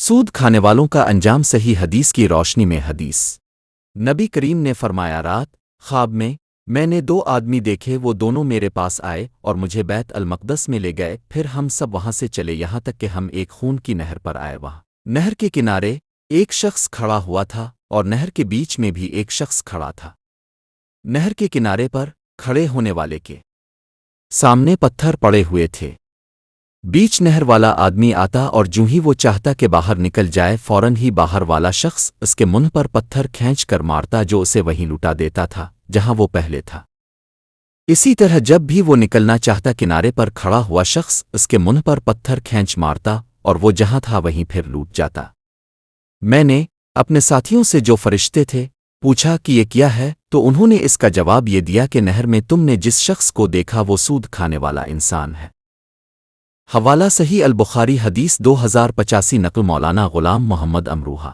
سود کھانے والوں کا انجام صحیح حدیث کی روشنی میں حدیث نبی کریم نے فرمایا رات خواب میں نے دو آدمی دیکھے، وہ دونوں میرے پاس آئے اور مجھے بیت المقدس میں لے گئے، پھر ہم سب وہاں سے چلے یہاں تک کہ ہم ایک خون کی نہر پر آئے۔ وہاں نہر کے کنارے ایک شخص کھڑا ہوا تھا اور نہر کے بیچ میں بھی ایک شخص کھڑا تھا۔ نہر کے کنارے پر کھڑے ہونے والے کے سامنے پتھر پڑے ہوئے تھے۔ بیچ نہر والا آدمی آتا اور جوں ہی وہ چاہتا کہ باہر نکل جائے، فوراً ہی باہر والا شخص اس کے منہ پر پتھر کھینچ کر مارتا، جو اسے وہیں لٹا دیتا تھا جہاں وہ پہلے تھا۔ اسی طرح جب بھی وہ نکلنا چاہتا، کنارے پر کھڑا ہوا شخص اس کے منہ پر پتھر کھینچ مارتا اور وہ جہاں تھا وہیں پھر لوٹ جاتا۔ میں نے اپنے ساتھیوں سے جو فرشتے تھے پوچھا کہ یہ کیا ہے، تو انہوں نے اس کا جواب یہ دیا کہ نہر میں تم نے جس شخص کو دیکھا وہ سود کھانے والا انسان ہے۔ حوالہ صحیح البخاری حدیث 2085 نقل مولانا غلام محمد امروہہ۔